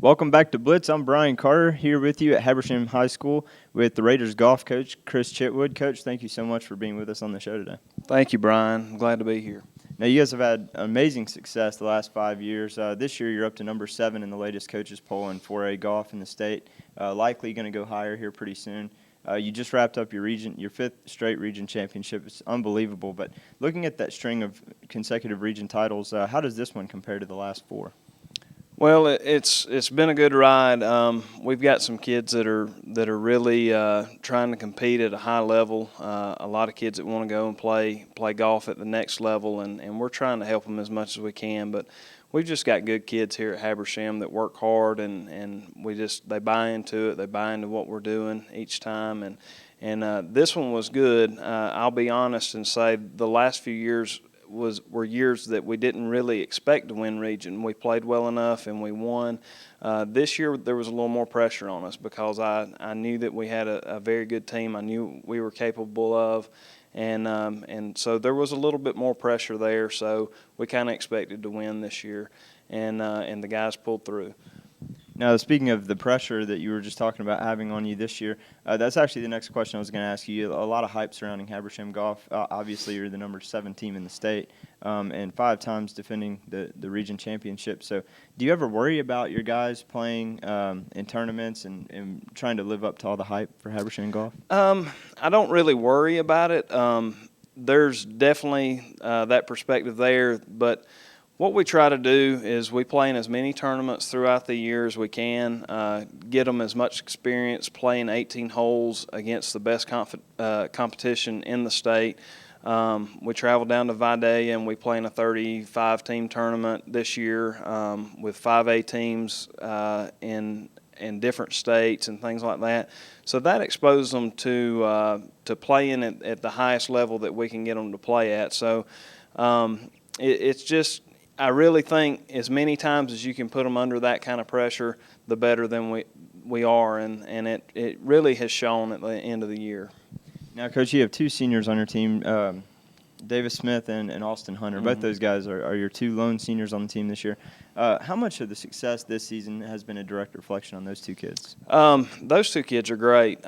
Welcome back to Blitz. I'm Brian Carter here with you at Habersham High School with the Raiders golf coach, Chris Chitwood. Coach, thank you so much for being with us on the show today. Thank you, Brian. I'm glad to be here. Now, you guys have had amazing success the last 5 years. This year, you're up to number 7 in the latest coaches poll in 4A golf in the state. Likely going to go higher here pretty soon. You just wrapped up your 5th straight region championship. It's unbelievable. But looking at that string of consecutive region titles, how does this one compare to the last 4? Well, it's been a good ride. We've got some kids that are really trying to compete at a high level. A lot of kids that want to go and play golf at the next level, and we're trying to help them as much as we can. But we've just got good kids here at Habersham that work hard, and they buy into it. They buy into what we're doing each time, and this one was good. I'll be honest and say the last few years were years that we didn't really expect to win region. We played well enough and we won. This year there was a little more pressure on us because I knew that we had a very good team. I knew we were capable of, and so there was a little bit more pressure there. So we kind of expected to win this year, and the guys pulled through. Now, speaking of the pressure that you were just talking about having on you this year, that's actually the next question I was going to ask you. A lot of hype surrounding Habersham Golf. Obviously, you're the number 7 team in the state and 5 times defending the region championship. So do you ever worry about your guys playing in tournaments and trying to live up to all the hype for Habersham Golf? I don't really worry about it. There's definitely that perspective there, but what we try to do is we play in as many tournaments throughout the year as we can, get them as much experience playing 18 holes against the best competition in the state. We travel down to Vidalia and we play in a 35-team tournament this year with 5A teams in different states and things like that. So that exposes them to playing at the highest level that we can get them to play at. So it's just, I really think as many times as you can put them under that kind of pressure, the better than we are, and it really has shown at the end of the year. Now, Coach, you have 2 seniors on your team, Davis Smith and Austin Hunter. Mm-hmm. Both those guys are your 2 lone seniors on the team this year. How much of the success this season has been a direct reflection on those 2 kids? Those 2 kids are great.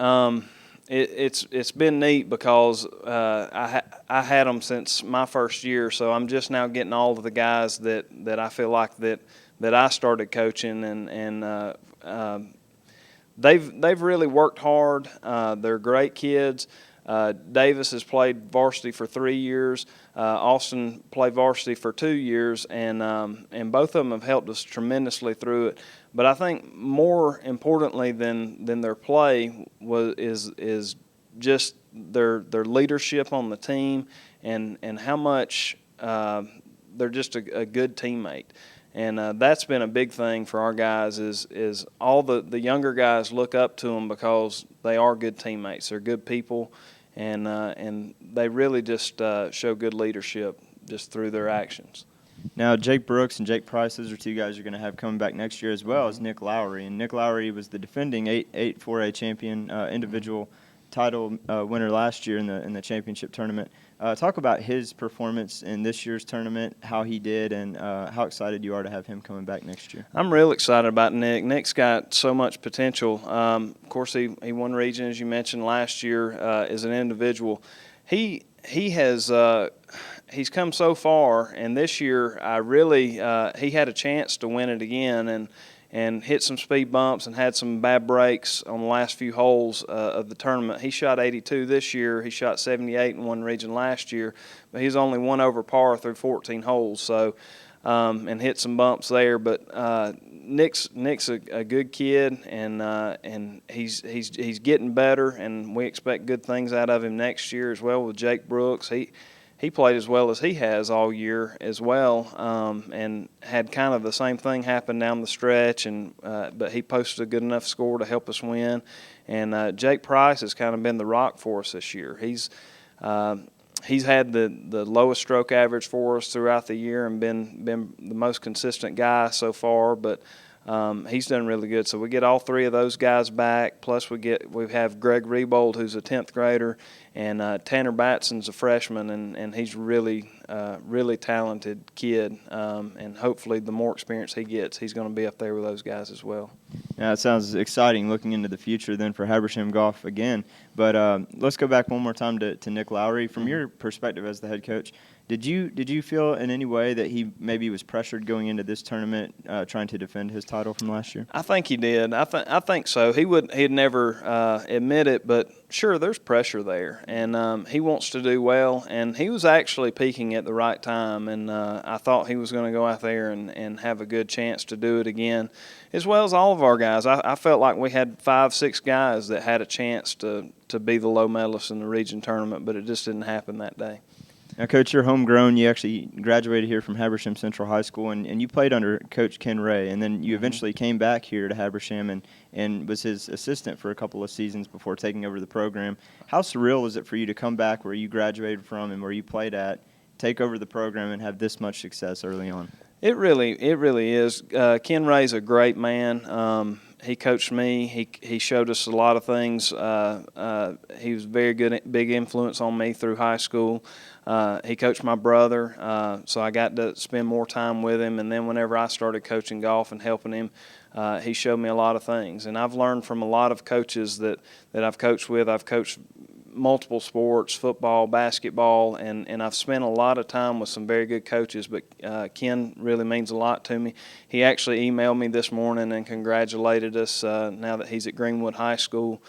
It's been neat because I had them since my first year, so I'm just now getting all of the guys that I feel like that I started coaching, and they've really worked hard. They're great kids. Davis has played varsity for 3 years. Austin played varsity for 2 years, and both of them have helped us tremendously through it. But I think more importantly than their play is just their leadership on the team and how much they're just a good teammate. And that's been a big thing for our guys is all the younger guys look up to them because they are good teammates. They're good people, and they really just show good leadership just through their actions. Now, Jake Brooks and Jake Price, those are 2 guys you're going to have coming back next year, as well as Nick Lowry. And Nick Lowry was the defending 8 4A champion, individual title winner last year in the championship tournament. Talk about his performance in this year's tournament, how he did, and how excited you are to have him coming back next year. I'm real excited about Nick. Nick's got so much potential. Of course, he won region, as you mentioned, last year as an individual. He has he's come so far, and this year he had a chance to win it again and hit some speed bumps and had some bad breaks on the last few holes of the tournament. He shot 82 this year. He shot 78 in one region last year, but he's only 1 over par through 14 holes. So and hit some bumps there, but Nick's a good kid, and he's getting better, and we expect good things out of him next year as well with Jake Brooks. He played as well as he has all year as well, and had kind of the same thing happen down the stretch, but he posted a good enough score to help us win. And Jake Price has kind of been the rock for us this year. He's had the lowest stroke average for us throughout the year and been the most consistent guy so far, but he's done really good. So we get all 3 of those guys back, plus we have Greg Rebold, who's a 10th grader, Tanner Batson's a freshman, and he's really talented kid. And hopefully, the more experience he gets, he's going to be up there with those guys as well. Yeah, it sounds exciting looking into the future then for Habersham Golf again. But let's go back one more time to Nick Lowry. From your perspective as the head coach, did you feel in any way that he maybe was pressured going into this tournament trying to defend his title from last year? I think he did. I think so. He'd never admit it, but sure, there's pressure there, and he wants to do well. And he was actually peaking at the right time, and I thought he was going to go out there and have a good chance to do it again, as well as all of our guys. I felt like we had 5-6 guys that had a chance to be the low medalists in the region tournament, but it just didn't happen that day. Now, Coach, you're homegrown. You actually graduated here from Habersham Central High School, and you played under Coach Ken Ray, and then you eventually came back here to Habersham and was his assistant for a couple of seasons before taking over the program. How surreal is it for you to come back where you graduated from and where you played at, take over the program, and have this much success early on? It really is. Ken Ray's a great man. He coached me. He showed us a lot of things. He was a very big influence on me through high school. He coached my brother, so I got to spend more time with him. And then whenever I started coaching golf and helping him, he showed me a lot of things. And I've learned from a lot of coaches that I've coached with. I've coached multiple sports, football, basketball, and I've spent a lot of time with some very good coaches, but Ken really means a lot to me. He actually emailed me this morning and congratulated us now that he's at Greenwood High School,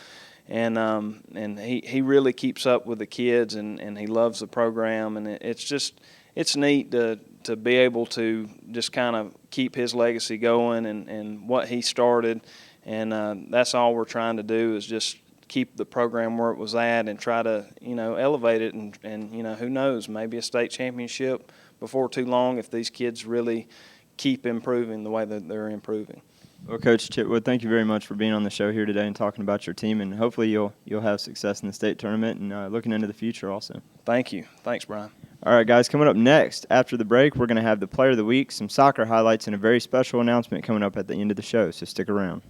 and he really keeps up with the kids, and he loves the program, and it's neat to be able to just kind of keep his legacy going and what he started, and that's all we're trying to do is just keep the program where it was at and try to, elevate it and who knows, maybe a state championship before too long if these kids really keep improving the way that they're improving. Well, Coach Chitwood, thank you very much for being on the show here today and talking about your team, and hopefully you'll have success in the state tournament and looking into the future also. Thank you. Thanks, Brian. All right, guys, coming up next after the break, we're going to have the Player of the Week, some soccer highlights, and a very special announcement coming up at the end of the show, so stick around.